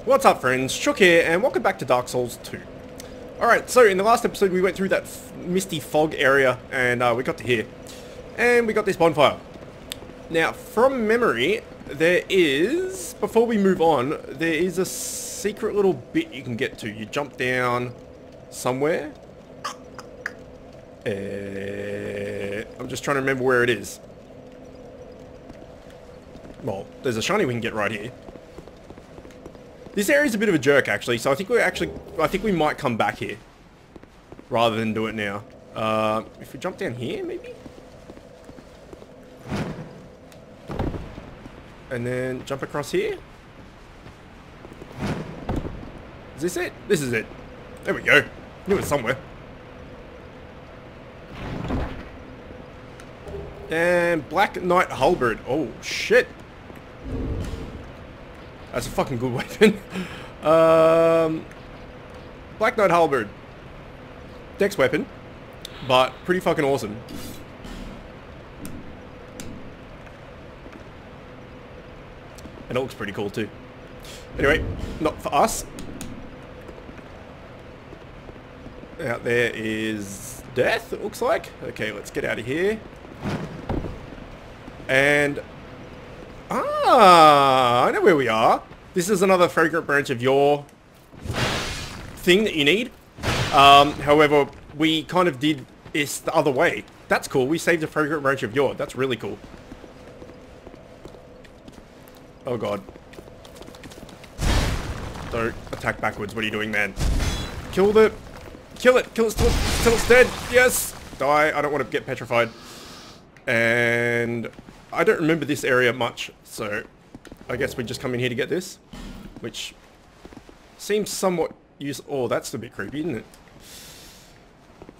What's up friends, Chook here and welcome back to Dark Souls 2. Alright, so in the last episode we went through that misty fog area and we got to here. And we got this bonfire. Now, from memory, there is, before we move on, there is a secret little bit you can get to. You jump down somewhere. I'm just trying to remember where it is. Well, there's a shiny we can get right here. This area is a bit of a jerk, actually, so I think we might come back here rather than do it now. If we jump down here, maybe? And then jump across here? Is this it? This is it. There we go. Knew it somewhere. And Black Knight Halberd. Oh, shit. That's a fucking good weapon. Black Knight Halberd. Dex weapon. But pretty fucking awesome. And it looks pretty cool too. Anyway, not for us. Out there is death, it looks like. Okay, let's get out of here. And... I know where we are. This is another fragrant branch of your thing that you need. However, we kind of did this the other way. That's cool. We saved a fragrant branch of your. That's really cool. Oh god. Don't attack backwards. What are you doing, man? Kill it. Kill it till it's dead. Yes. Die. I don't want to get petrified. And... I don't remember this area much, so I guess we just come in here to get this, which seems somewhat useful. Oh, that's a bit creepy, isn't it?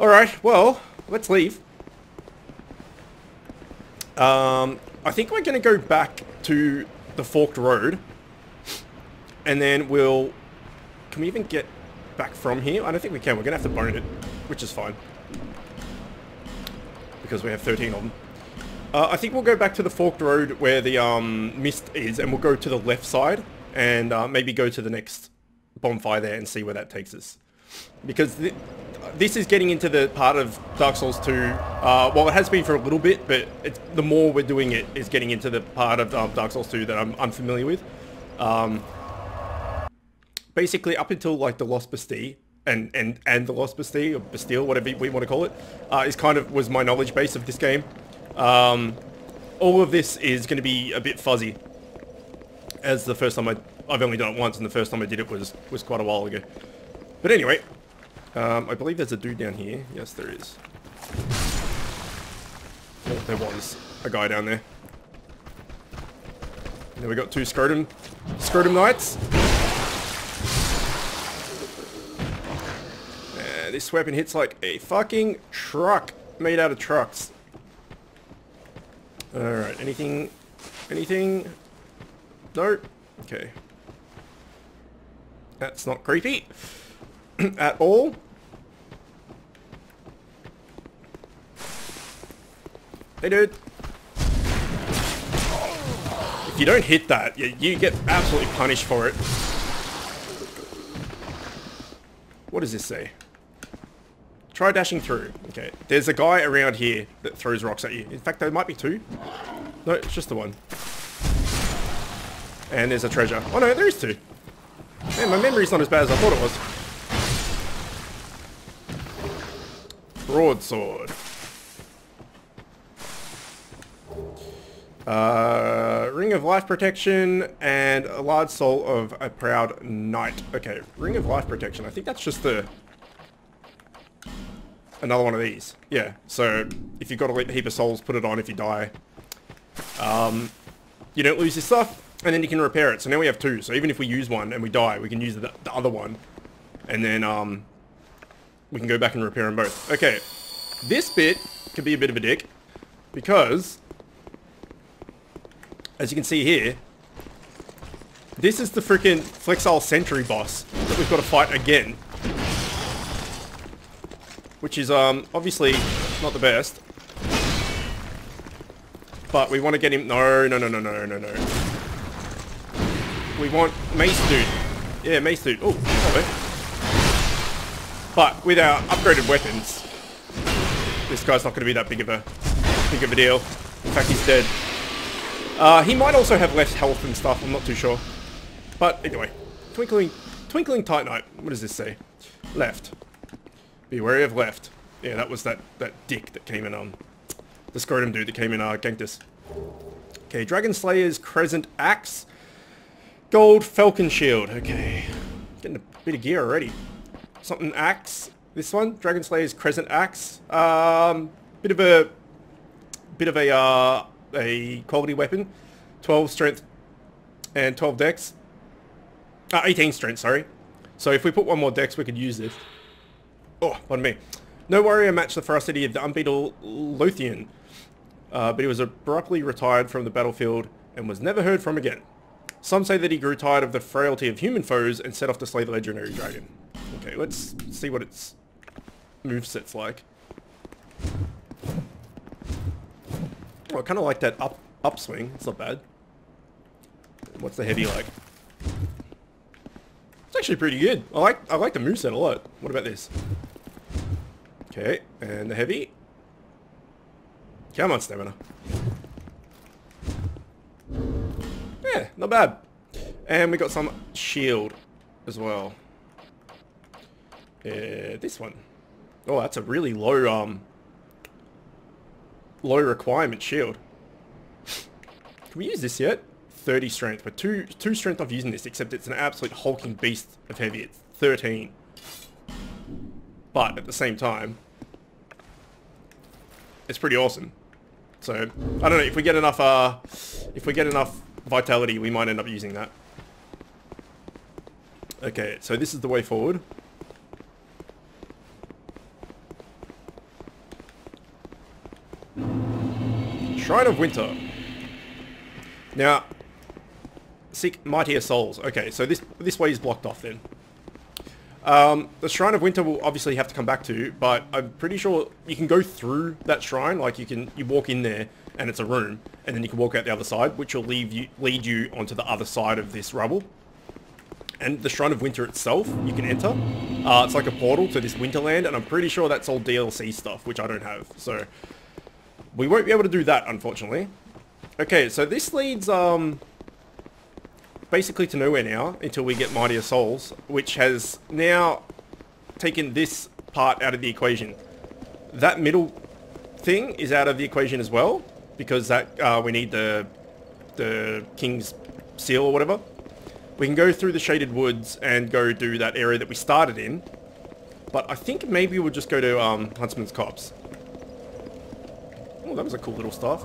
Alright, well, let's leave. I think we're going to go back to the forked road, and then we'll... Can we even get back from here? I don't think we can. We're going to have to bone it, which is fine, because we have 13 of them. I think we'll go back to the forked road where the mist is, and we'll go to the left side and maybe go to the next bonfire there and see where that takes us. Because this is getting into the part of Dark Souls 2, well, it has been for a little bit, but the more we're doing it is getting into the part of Dark Souls 2 that I'm unfamiliar with. Basically, up until like the Lost Bastille, and the Lost Bastille, or Bastille, whatever we want to call it, was my knowledge base of this game. All of this is going to be a bit fuzzy, as the first time I've only done it once, and the first time I did it was quite a while ago. But anyway, I believe there's a dude down here. Yes, there is. Oh, there was a guy down there. And then we got two Scrotum Knights. This weapon hits like a fucking truck made out of trucks. Alright, anything? No? Okay. That's not creepy at all. Hey dude. If you don't hit that, you get absolutely punished for it. What does this say? Try dashing through. Okay, there's a guy around here that throws rocks at you. In fact, there might be two. No, it's just the one. And there's a treasure. Oh no, there is two. Man, my memory's not as bad as I thought it was. Broadsword. Ring of Life Protection and a large soul of a proud knight. Okay, Ring of Life Protection. I think that's just the... Another one of these. Yeah, so if you've got a heap of souls, put it on if you die. You don't lose your stuff, and then you can repair it. So now we have two. So even if we use one and we die, we can use the other one. And then we can go back and repair them both. Okay, this bit could be a bit of a dick, because, as you can see here, this is the freaking Flexile Sentry boss that we've got to fight again. Which is, obviously not the best. But we want to get him... No. We want Mace Dude. Yeah, mace dude. Oh, hello. But with our upgraded weapons, this guy's not going to be that big of a deal. In fact, he's dead. He might also have less health and stuff. I'm not too sure. But anyway, twinkling Titanite. What does this say? Left. Be wary of left. Yeah, that was that dick that came in. The scrotum dude that came in ganked us. Okay, Dragon Slayer's Crescent Axe. Gold Falcon Shield. Okay, getting a bit of gear already. Something axe. This one, Dragon Slayer's Crescent Axe. Bit of a quality weapon. 12 strength and 12 dex. 18 strength, sorry. So if we put one more dex, we could use this. Oh, pardon me. No warrior matched the ferocity of the unbeatable Lothian, but he was abruptly retired from the battlefield and was never heard from again. Some say that he grew tired of the frailty of human foes and set off to slay the legendary dragon. Okay, let's see what its moveset's like. Oh, I kind of like that upswing. It's not bad. What's the heavy like? It's actually pretty good. I like the moveset a lot. What about this? Okay, and the heavy. Come on, stamina. Yeah, not bad. And we got some shield as well. This one. Oh, that's a really low requirement shield. Can we use this yet? 30 strength, but two strength of using this, except it's an absolute hulking beast of heavy. It's 13. But at the same time, it's pretty awesome. So I don't know, if we get enough vitality, we might end up using that. Okay, so this is the way forward. Shrine of Winter. Now, seek mightier souls. Okay, so this way is blocked off then. The Shrine of Winter will obviously have to come back to, but I'm pretty sure you can go through that shrine. Like you walk in there and it's a room, and then you can walk out the other side, which will lead you onto the other side of this rubble. And the Shrine of Winter itself, you can enter. It's like a portal to this Winterland, and I'm pretty sure that's all DLC stuff, which I don't have. So we won't be able to do that, unfortunately. Okay, so this leads basically to nowhere now until we get Mightier Souls, which has now taken this part out of the equation. That middle thing is out of the equation as well, because that we need the King's Seal or whatever. We can go through the Shaded Woods and go do that area that we started in, but I think maybe we'll just go to Huntsman's Copse. Oh, that was a cool little staff.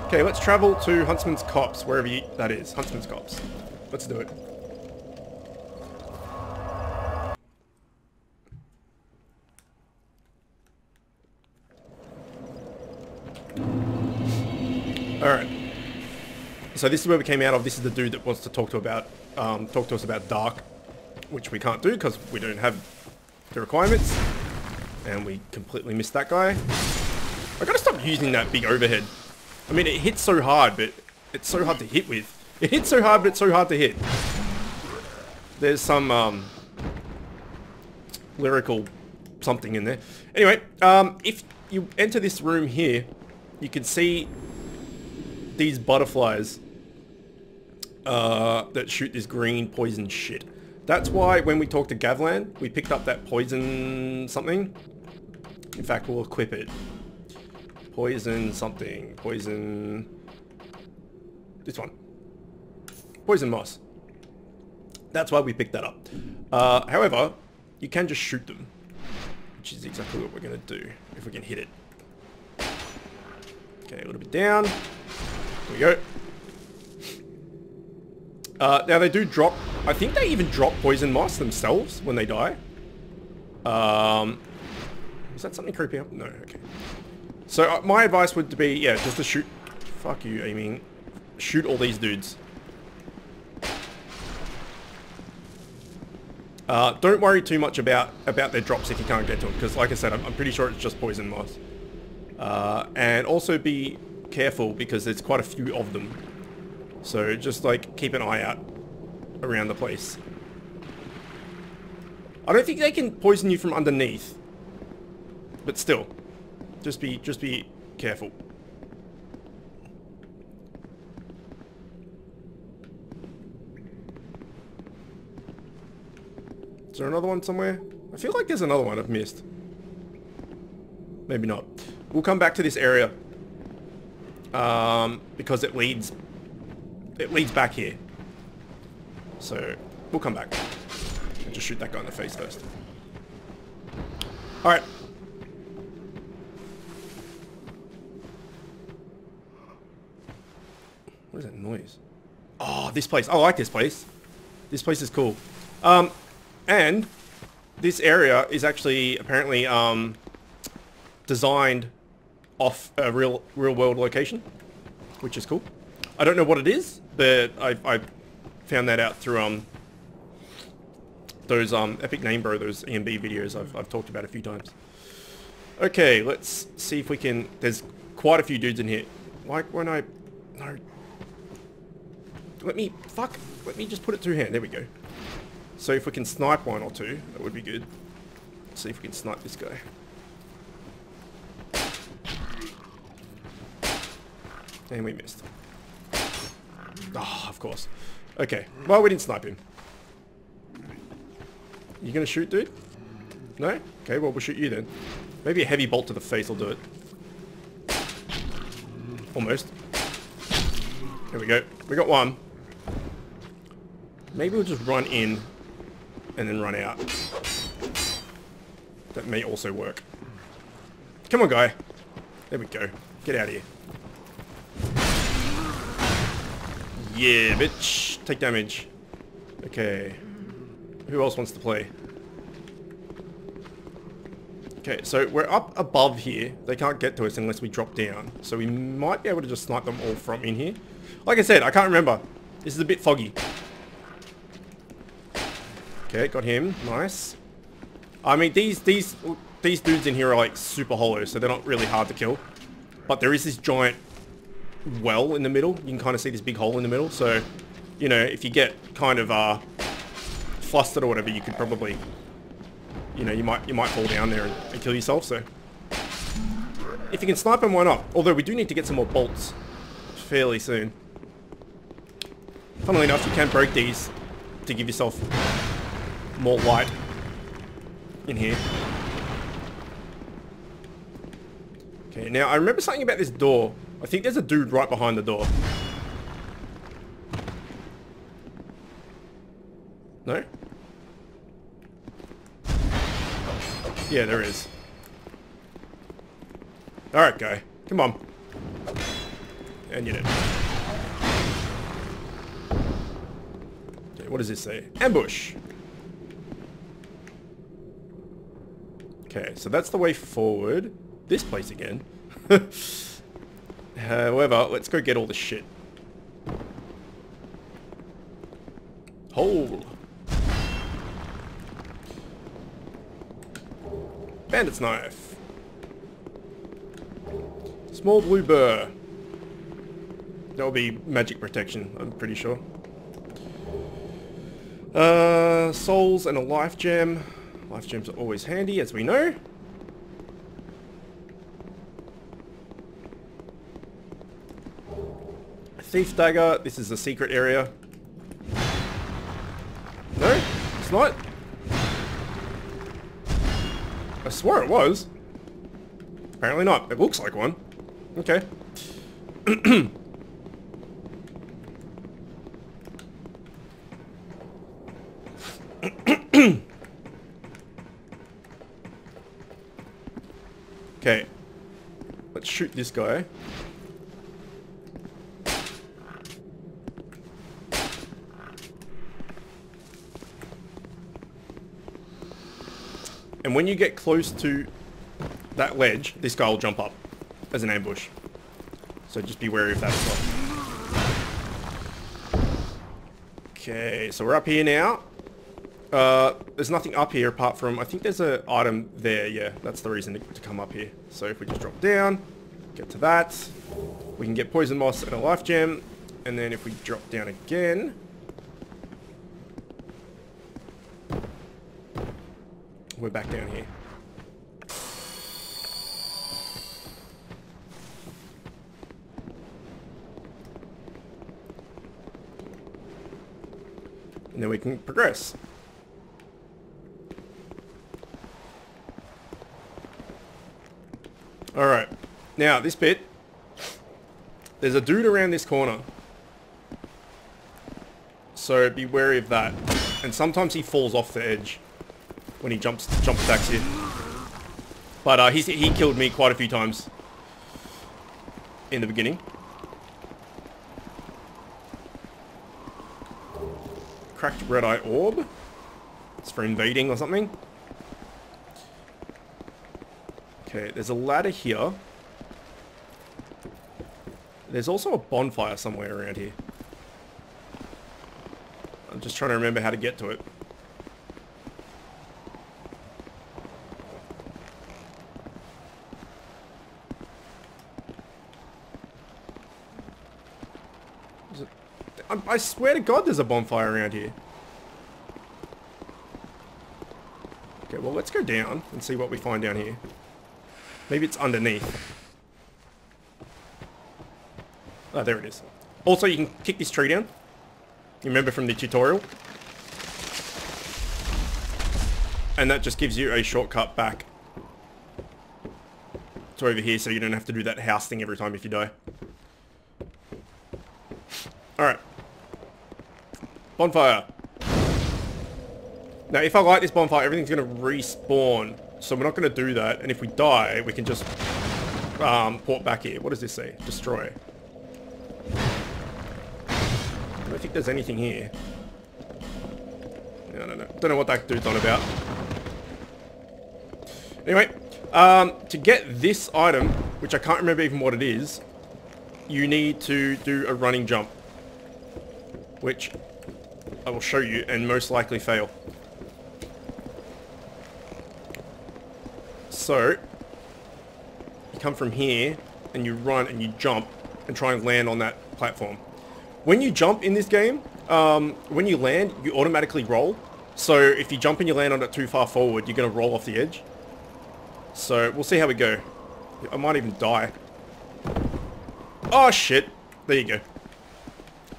Okay, let's travel to Huntsman's Copse, wherever that is. Huntsman's Copse. Let's do it. Alright. So this is where we came out of. This is the dude that wants to talk to us about Dark, which we can't do because we don't have the requirements. And we completely missed that guy. I gotta stop using that big overhead. I mean, it hits so hard, but it's so hard to hit with. It hits so hard, but it's so hard to hit. There's some lyrical something in there. Anyway, if you enter this room here, you can see these butterflies that shoot this green poison shit. That's why when we talked to Gavlan, we picked up that poison something. In fact, we'll equip it. Poison something. Poison... this one. Poison moss. That's why we picked that up. However, you can just shoot them, which is exactly what we're going to do, if we can hit it. Okay, a little bit down. There we go. Now they do drop, I think they even drop poison moss themselves when they die. Is that something creepy up? No, okay. So my advice would be, yeah, just to shoot, fuck you aiming, shoot all these dudes. Don't worry too much about their drops if you can't get to them, because like I said, I'm pretty sure it's just poison moss. And also be careful because there's quite a few of them. So just like keep an eye out around the place. I don't think they can poison you from underneath. But still. Just be careful. Is there another one somewhere? I feel like there's another one I've missed. Maybe not. We'll come back to this area. Because it leads back here. So, we'll come back. I'll just shoot that guy in the face first. Alright. What is that noise? Oh, this place. I like this place. This place is cool. And this area is actually apparently designed off a real world location, which is cool. I don't know what it is, but I found that out through those Epic Name Bro, those EMB videos I've talked about a few times. Okay, let's see if we can. There's quite a few dudes in here. Why won't I? No. Let me just put it through hand. There we go. So if we can snipe one or two, that would be good. Let's see if we can snipe this guy. And we missed. Oh, of course. Okay. Well, we didn't snipe him. You gonna shoot, dude? No? Okay, well, we'll shoot you then. Maybe a heavy bolt to the face will do it. Almost. There we go. We got one. Maybe we'll just run in and then run out. That may also work. Come on, guy. There we go. Get out of here. Yeah, bitch. Take damage. Okay. Who else wants to play? Okay, so we're up above here. They can't get to us unless we drop down. So we might be able to just snipe them all from in here. Like I said, I can't remember. This is a bit foggy. Okay, got him. Nice. I mean, these dudes in here are like super hollow, so they're not really hard to kill. But there is this giant well in the middle. You can kind of see this big hole in the middle. So, you know, if you get kind of flustered or whatever, you could probably, you know, you might fall down there and kill yourself. So, if you can snipe them, why not? Although we do need to get some more bolts fairly soon. Funnily enough, you can break these to give yourself more light in here. Okay, now I remember something about this door. I think there's a dude right behind the door. No? Yeah, there is. Alright, guy. Come on. And you did. Okay, what does this say? Ambush! Okay, so that's the way forward. This place again. However, let's go get all the shit. Hole. Bandit's knife. Small blue burr. That will be magic protection, I'm pretty sure. Souls and a life gem. Life gems are always handy, as we know. Thief dagger. This is a secret area. No, it's not. I swore it was. Apparently not. It looks like one. Okay. Okay. Let's shoot this guy. And when you get close to that ledge, this guy will jump up as an ambush. So just be wary of that as well. Okay, so we're up here now. There's nothing up here apart from, I think there's an item there. Yeah, that's the reason to come up here. So if we just drop down, get to that, we can get poison moss and a life gem. And then if we drop down again, We're back down here. And then we can progress. Alright. Now, this bit. There's a dude around this corner. So be wary of that. And sometimes he falls off the edge when he jump attacks you. But he killed me quite a few times in the beginning. Cracked red eye orb. It's for invading or something. Okay, there's a ladder here. There's also a bonfire somewhere around here. I'm just trying to remember how to get to it. I swear to God there's a bonfire around here. Okay, well let's go down and see what we find down here. Maybe it's underneath. Oh, there it is. Also, you can kick this tree down. You remember from the tutorial? And that just gives you a shortcut back to over here so you don't have to do that house thing every time if you die. Alright. Bonfire. Now, if I light this bonfire, everything's going to respawn. So we're not going to do that. And if we die, we can just port back here. What does this say? Destroy. I don't think there's anything here. I don't know. Don't know what that dude's on about. Anyway, to get this item, which I can't remember even what it is, you need to do a running jump. Which I will show you and most likely fail. So, you come from here and you run and you jump and try and land on that platform. When you jump in this game, when you land, you automatically roll. So if you jump and you land on it too far forward, you're going to roll off the edge. So we'll see how we go. I might even die. Oh shit. There you go.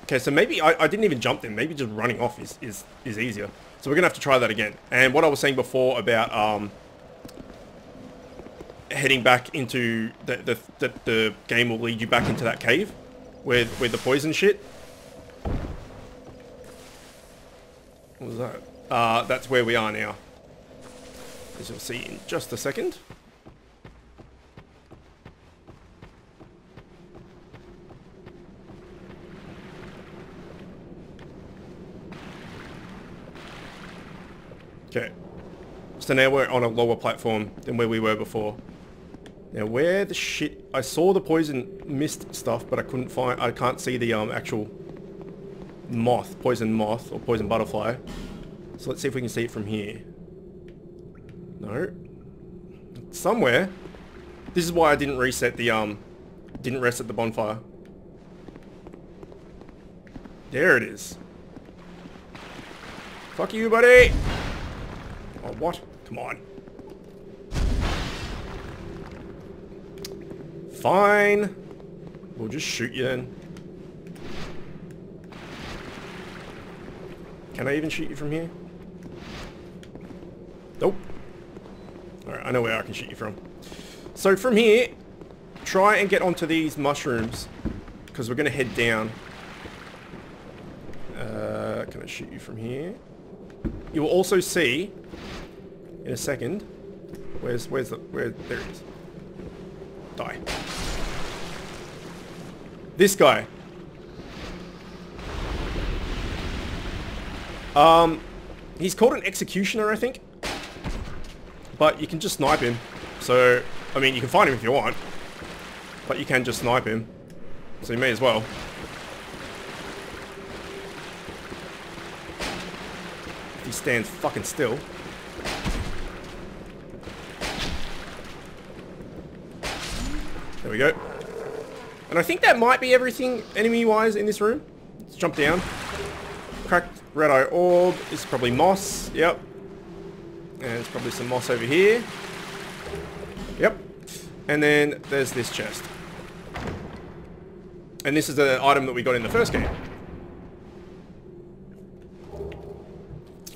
Okay, so maybe I didn't even jump then. Maybe just running off is easier. So we're going to have to try that again. And what I was saying before about heading back into the game will lead you back into that cave with the poison shit. What was that? That's where we are now. As you'll see in just a second. Okay. So now we're on a lower platform than where we were before. Now where the shit... I saw the poison mist stuff, but I couldn't find... I can't see the actual moth, poison moth, or poison butterfly. So let's see if we can see it from here. No. Somewhere. This is why I didn't reset the, didn't reset the bonfire. There it is. Fuck you, buddy! Oh, what? Come on. Fine. We'll just shoot you then. Can I even shoot you from here? Nope. Alright, I know where I can shoot you from. So from here, try and get onto these mushrooms. Because we're going to head down. Can I shoot you from here? You will also see... in a second. Where, there it is. Die. This guy. He's called an executioner, I think. But you can just snipe him. So, I mean, you can find him if you want. But you can just snipe him. So you may as well. If he stands fucking still. There we go. And I think that might be everything enemy-wise in this room. Let's jump down. Cracked red eye orb. This is probably moss. Yep. And there's probably some moss over here. Yep. And then there's this chest. And this is the item that we got in the first game.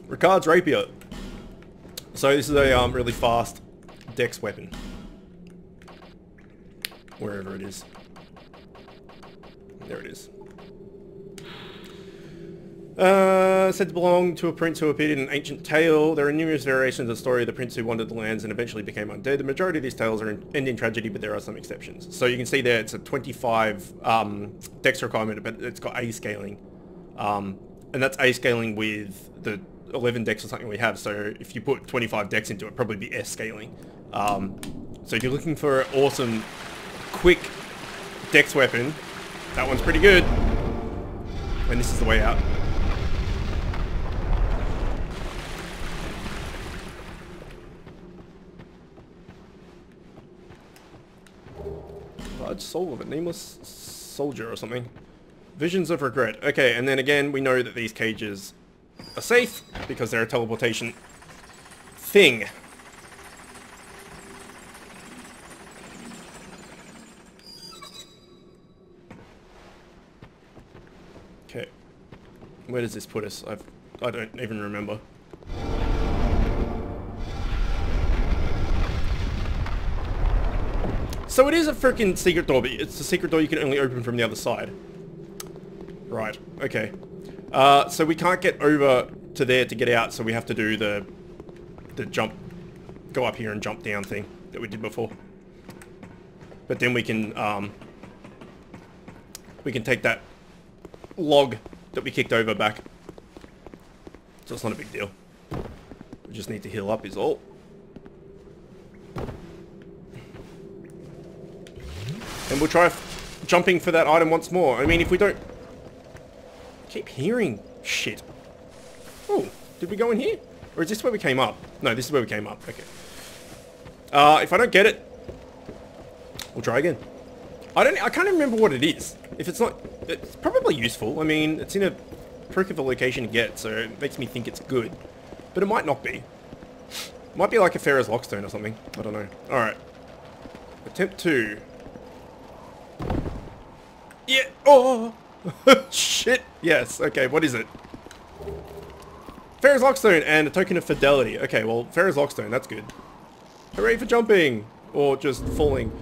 Ricard's Rapier. So this is a really fast dex weapon. Wherever it is. There it is. Said to belong to a prince who appeared in an ancient tale. There are numerous variations of the story of the prince who wandered the lands and eventually became undead. The majority of these tales end in tragedy, but there are some exceptions. So you can see there it's a 25 dex requirement, but it's got A scaling. And that's A scaling with the 11 dex or something we have. So if you put 25 dex into it, probably be S scaling. So if you're looking for an awesome, quick dex weapon, that one's pretty good. And this is the way out. Large soul of a nameless soldier or something. Visions of regret. Okay, and then again, we know that these cages are safe because they're a teleportation thing. Okay. Where does this put us? I don't even remember. So it is a freaking secret door, but it's a secret door you can only open from the other side. Right, okay. So we can't get over to there to get out, so we have to do the jump, go up here and jump down thing that we did before. But then we can take that log that we kicked over back. So it's not a big deal. We just need to heal up is all. And we'll try jumping for that item once more. I mean, if we don't... I keep hearing shit. Oh, did we go in here? Or is this where we came up? No, this is where we came up. Okay. If I don't get it, we'll try again. I can't even remember what it is. If it's not... It's probably useful. I mean, it's in a proof of a location to get, so it makes me think it's good. But it might not be. It might be like a Pharaoh's Lockstone or something. I don't know. Alright. Attempt 2. Yeah. Oh. Shit. Yes. Okay. What is it? Pharaoh's Lockstone and a token of fidelity. Okay. Well, Pharaoh's Lockstone. That's good. Hooray for jumping or just falling.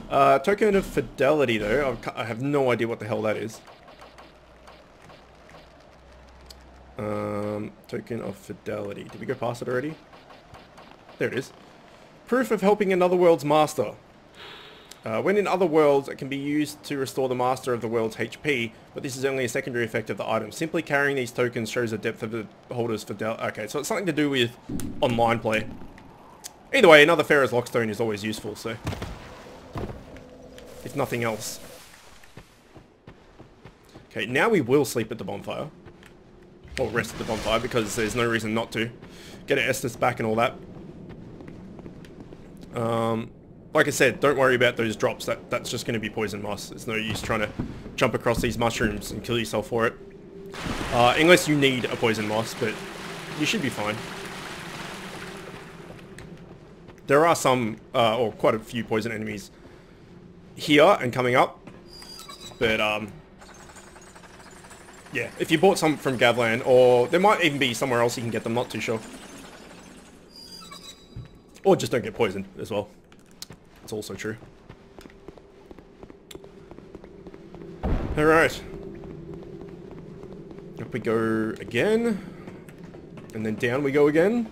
Token of fidelity though. I have no idea what the hell that is. Token of fidelity. Did we go past it already? There it is. Proof of helping another world's master. When in other worlds, it can be used to restore the master of the world's HP, but this is only a secondary effect of the item. Simply carrying these tokens shows the depth of the holder's fidelity. Okay, so it's something to do with online play. Either way, another Pharaoh's Lockstone is always useful, so... if nothing else. Okay, now we will sleep at the bonfire. Or rest at the bonfire, because there's no reason not to. Get our Estus back and all that. Like I said, don't worry about those drops. That's just going to be poison moss. There's no use trying to jump across these mushrooms and kill yourself for it. Unless you need a poison moss, but you should be fine. There are some, or quite a few poison enemies here and coming up. But, yeah, if you bought some from Gavlan, or there might even be somewhere else you can get them, not too sure. Or just don't get poisoned as well. It's also true. Alright. Up we go again. And then down we go again.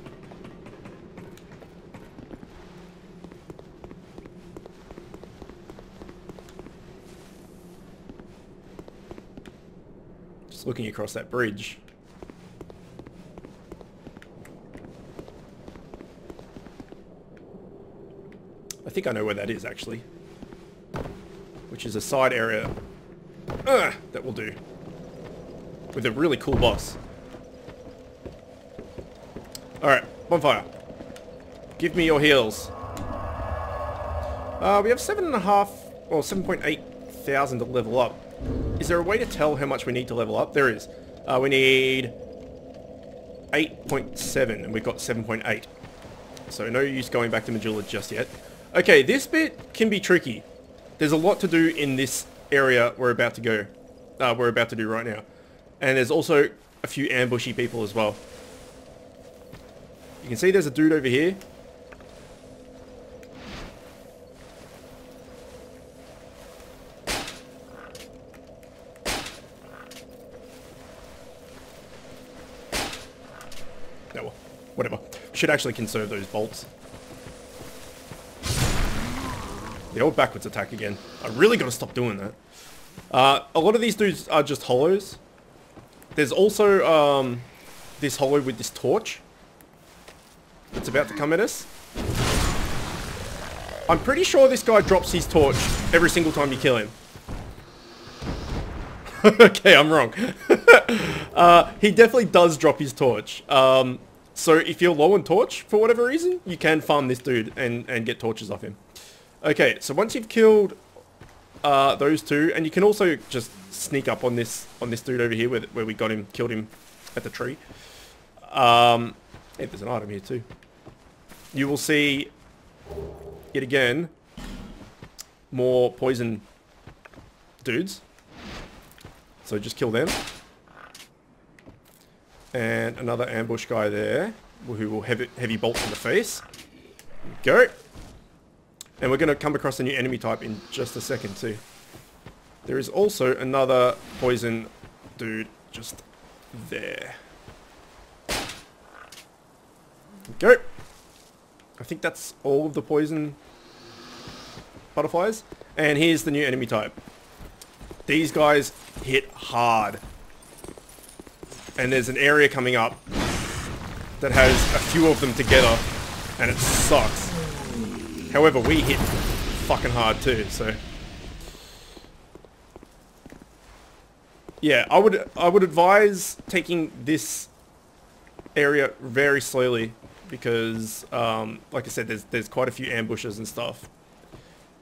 Just looking across that bridge. I think I know where that is, actually. Which is a side area that will do. With a really cool boss. Alright, bonfire. Give me your heals. We have 7.5 or 7.8 thousand to level up. Is there a way to tell how much we need to level up? There is. We need 8.7 and we've got 7.8. So no use going back to Majula just yet. Okay, this bit can be tricky. There's a lot to do in this area we're about to go. We're about to do right now. And there's also a few ambushy people as well. You can see there's a dude over here. No, well, whatever. Should actually conserve those bolts. The old backwards attack again. I really got to stop doing that. A lot of these dudes are just hollows. There's also this hollow with this torch that's about to come at us. I'm pretty sure this guy drops his torch every single time you kill him. Okay, I'm wrong. He definitely does drop his torch. So if you're low on torch, for whatever reason, you can farm this dude and get torches off him. Okay, so once you've killed those two, and you can also just sneak up on this dude over here where we got him, killed him at the tree. Hey, there's an item here too. You will see yet again more poison dudes. So just kill them. And another ambush guy there who will heavy bolt in the face. Go. And we're going to come across a new enemy type in just a second too. There is also another poison dude just there. Go. I think that's all of the poison butterflies. And here's the new enemy type. These guys hit hard. And there's an area coming up that has a few of them together, and it sucks. However, we hit fucking hard too, so... Yeah, I would advise taking this area very slowly because, like I said, there's quite a few ambushes and stuff,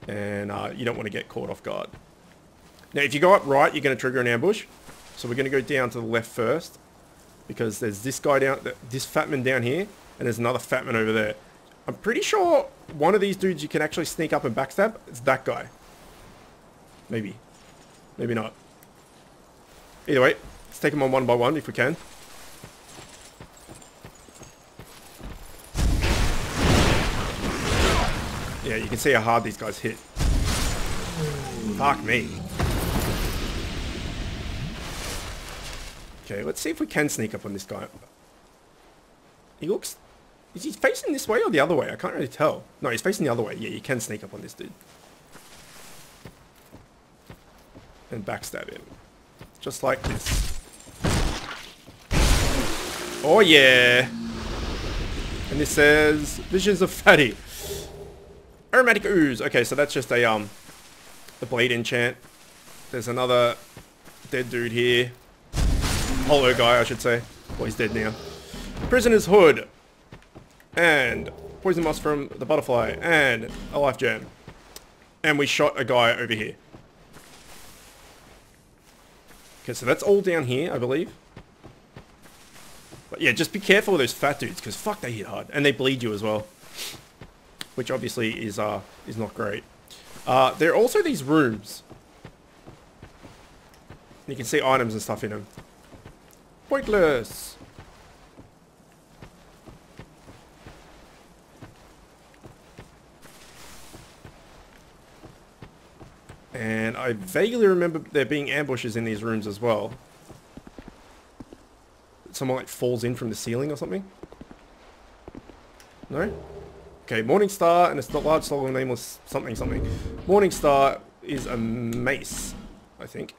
and you don't want to get caught off guard. Now, if you go up right, you're going to trigger an ambush. So we're going to go down to the left first, because there's this guy down, this fatman down here, and there's another fatman over there. I'm pretty sure one of these dudes you can actually sneak up and backstab. It's that guy. Maybe. Maybe not. Either way, let's take them on one by one if we can. Yeah, you can see how hard these guys hit. Fuck me. Okay, let's see if we can sneak up on this guy. He looks... Is he facing this way or the other way? I can't really tell. No, he's facing the other way. Yeah, you can sneak up on this dude. And backstab him. Just like this. Oh yeah! And this says... Visions of Fatty. Aromatic Ooze. Okay, so that's just a blade enchant. There's another dead dude here. Hollow guy, I should say. Well, he's dead now. Prisoner's Hood. And poison moss from the butterfly. And a life gem. And we shot a guy over here. Okay, so that's all down here, I believe. But yeah, just be careful with those fat dudes, because fuck, they hit hard. And they bleed you as well. Which obviously is not great. There are also these rooms. You can see items and stuff in them. Pointless! And I vaguely remember there being ambushes in these rooms as well. Someone like falls in from the ceiling or something? No? Okay, Morningstar and it's the large soul nameless something something. Morningstar is a mace, I think.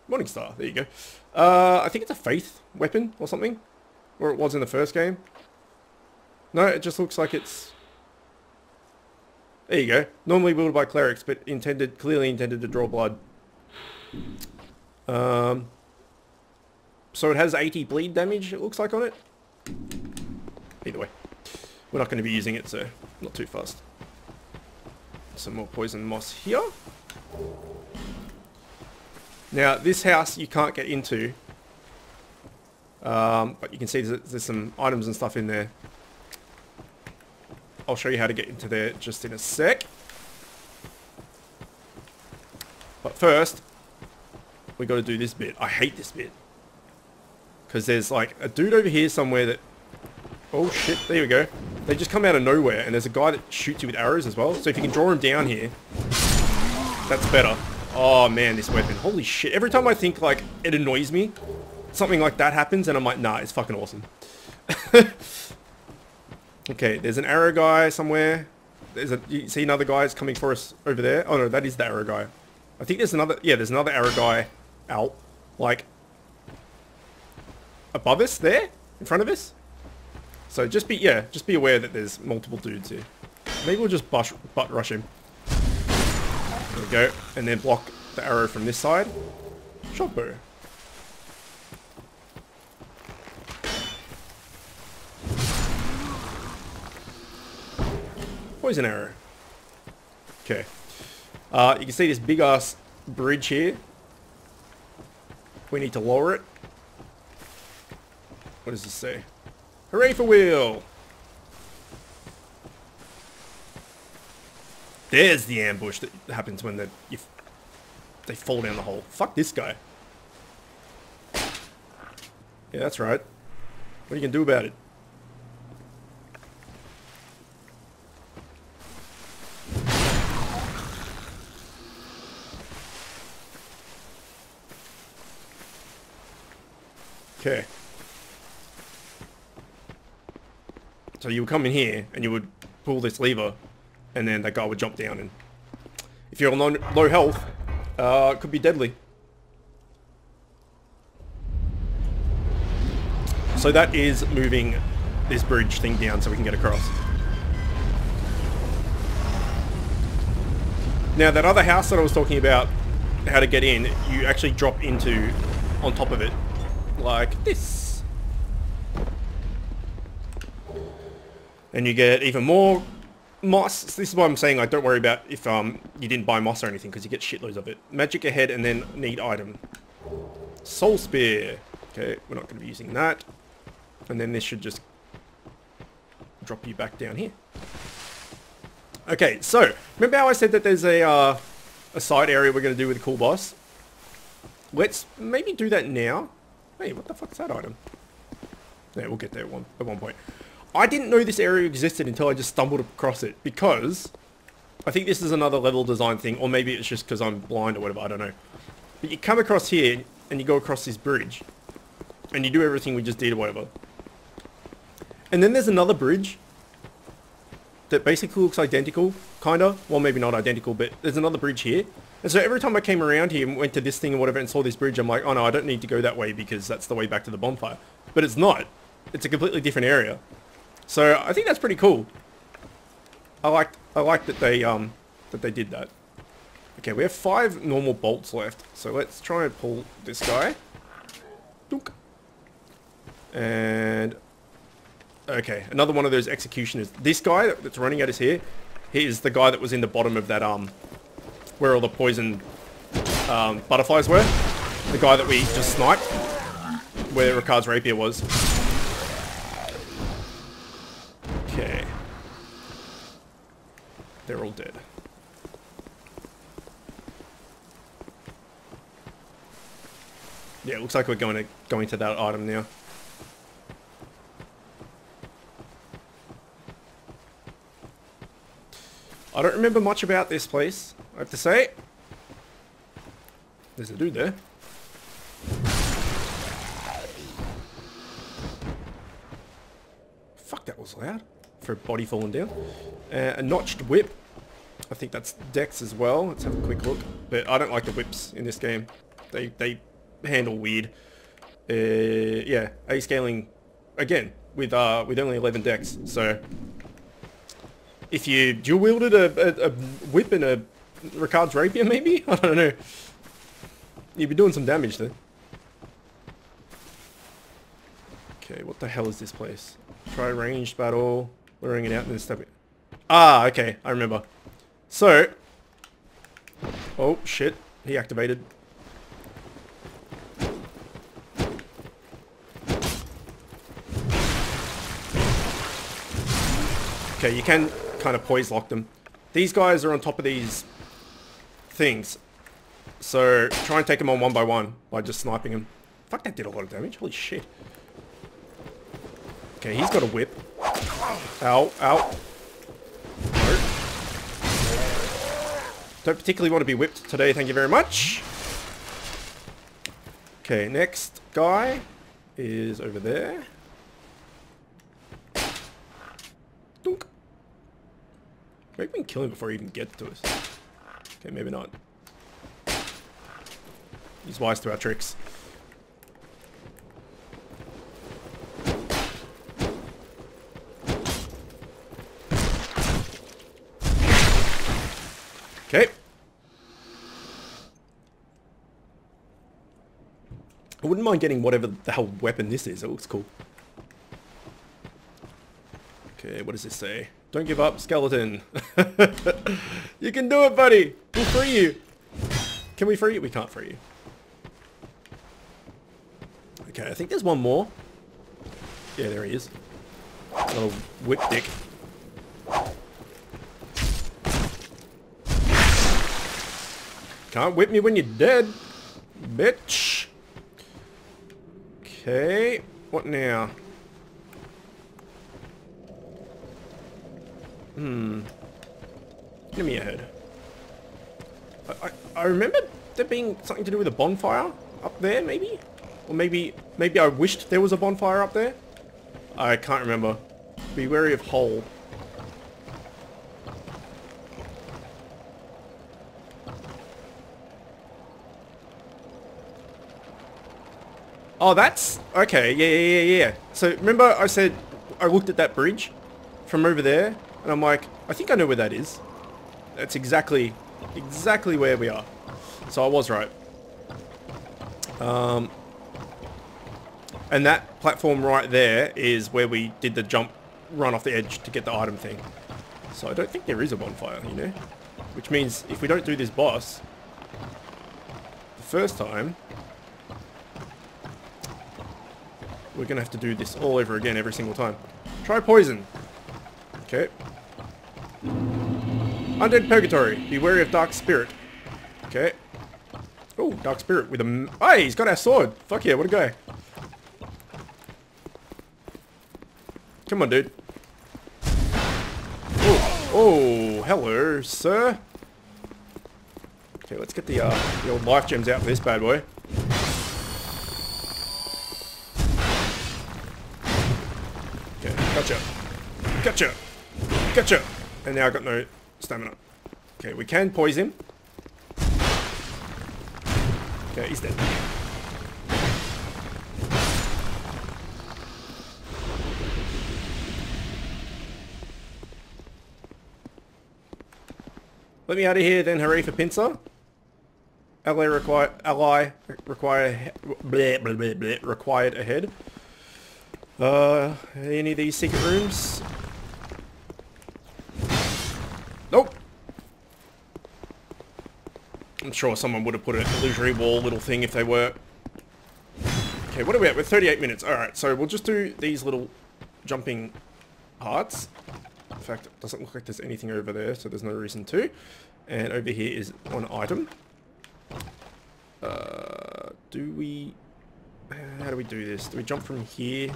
Morningstar, there you go. I think it's a faith weapon or something. Or it was in the first game. No, it just looks like it's... There you go. Normally wielded by clerics, but clearly intended to draw blood. So it has 80 bleed damage, it looks like, on it. Either way. We're not going to be using it, so not too fast. Some more poison moss here. Now, this house you can't get into. But you can see there's some items and stuff in there. I'll show you how to get into there just in a sec. But first, we got to do this bit. I hate this bit. Because there's like a dude over here somewhere that... Oh shit, there we go. They just come out of nowhere, and there's a guy that shoots you with arrows as well. So if you can draw him down here, that's better. Oh man, this weapon. Holy shit. Every time I think like it annoys me, something like that happens, and I'm like, nah, it's fucking awesome. Okay, there's an arrow guy somewhere. You see another guy is coming for us over there. Oh no, that is the arrow guy. I think there's another, yeah, there's another arrow guy out, like, above us there, in front of us. So just be aware that there's multiple dudes here. Maybe we'll just butt rush him. There we go. And then block the arrow from this side. Shot bow. Poison arrow. Okay. You can see this big ass bridge here. We need to lower it. What does this say? Hooray for Will! There's the ambush that happens when they fall down the hole. Fuck this guy. Yeah, that's right. What are you gonna do about it? Okay. So you would come in here and you would pull this lever, and then that guy would jump down, and if you're on low health, it could be deadly. So that is moving this bridge thing down so we can get across. Now that other house that I was talking about, how to get in, you actually drop into on top of it like this. And you get even more moss. This is why I'm saying, like, don't worry about if you didn't buy moss or anything, because you get shitloads of it. Magic ahead, and then need item. Soul Spear. Okay, we're not going to be using that. And then this should just drop you back down here. Okay, so remember how I said that there's a side area we're going to do with a cool boss? Let's maybe do that now. Hey, what the fuck's that item? Yeah, we'll get there at one point. I didn't know this area existed until I just stumbled across it, because I think this is another level design thing, or maybe it's just because I'm blind or whatever, I don't know. But you come across here, and you go across this bridge, and you do everything we just did or whatever. And then there's another bridge that basically looks identical, kinda. Well, maybe not identical, but there's another bridge here. And so every time I came around here and went to this thing or whatever and saw this bridge, I'm like, oh no, I don't need to go that way because that's the way back to the bonfire. But it's not. It's a completely different area. So I think that's pretty cool. I like that they did that. Okay, we have 5 normal bolts left. So let's try and pull this guy. Dunk. And okay, another one of those executioners. This guy that's running at us here, he is the guy that was in the bottom of that where all the poison butterflies were. The guy that we just sniped, where Ricard's rapier was. Okay. They're all dead. Yeah, it looks like we're going to that item now. I don't remember much about this place, I have to say. There's a dude there. Fuck, that was loud. For a body falling down. A notched whip. I think that's Dex as well. Let's have a quick look. But I don't like the whips in this game. They handle weird. Yeah, A scaling again with only 11 Dex. So if you dual wielded a whip and a Ricard's rapier, maybe? I don't know. You'd be doing some damage there. Okay, what the hell is this place? Try ranged battle, luring it out and then step it. Ah, okay, I remember. So, oh shit, he activated. Okay, you can kind of poise lock them. These guys are on top of these things. So try and take them on one by just sniping them. Fuck, that did a lot of damage. Holy shit. Okay, he's got a whip. Ow, ow. No. Don't particularly want to be whipped today, thank you very much. Okay, next guy is over there. Dunk. Maybe we can kill him before he even gets to us. Okay, maybe not. He's wise to our tricks. Okay. I wouldn't mind getting whatever the hell weapon this is. It looks cool. Okay, what does this say? Don't give up, skeleton. You can do it, buddy. We'll free you. Can we free you? We can't free you. Okay, I think there's one more. Yeah, there he is. Little whip dick. Can't whip me when you're dead, bitch. Okay, what now? Give me a head. I remember there being something to do with a bonfire up there, maybe? Or maybe I wished there was a bonfire up there? I can't remember. Be wary of hole. Oh, that's... Okay, yeah. So, remember I said I looked at that bridge from over there, and I'm like, I think I know where that is. That's exactly where we are. So I was right. And that platform right there is where we did the jump, run off the edge to get the item thing. So I don't think there is a bonfire, you know? Which means if we don't do this boss the first time, we're gonna have to do this all over again every single time. Try poison. Okay. Undead Purgatory. Be wary of Dark Spirit. Okay. Oh, Dark Spirit with a... Hey, he's got our sword. Fuck yeah, what a guy. Come on, dude. Oh, hello, sir. Okay, let's get the old life gems out for this bad boy. Gotcha. And now I've got no stamina. Okay, we can poison him. Okay, he's dead. Let me out of here then, hooray for pincer. Ally required ahead. Any of these secret rooms? Nope. I'm sure someone would have put an illusory wall little thing if they were. Okay, what are we at? We're 38 minutes. Alright, so we'll just do these little jumping parts. In fact, it doesn't look like there's anything over there, so there's no reason to. And over here is one item. Do we... How do we do this? Do we jump from here?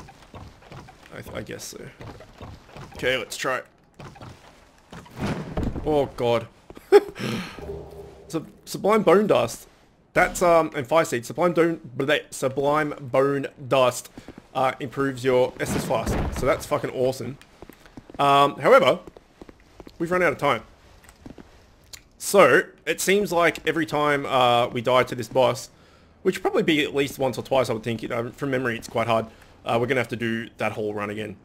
I guess so. Okay, let's try it. Oh god. Sublime Bone Dust. That's and Fire Seed. Sublime Bone Dust improves your Estus Flask. So that's fucking awesome. However, we've run out of time. So it seems like every time we die to this boss, which would probably be at least once or twice, I would think. From memory, it's quite hard. We're gonna have to do that whole run again.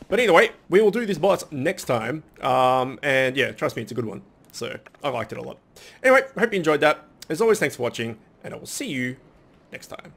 But either way, we will do this boss next time. And yeah, trust me, it's a good one. So I liked it a lot. Anyway, I hope you enjoyed that. As always, thanks for watching, and I will see you next time.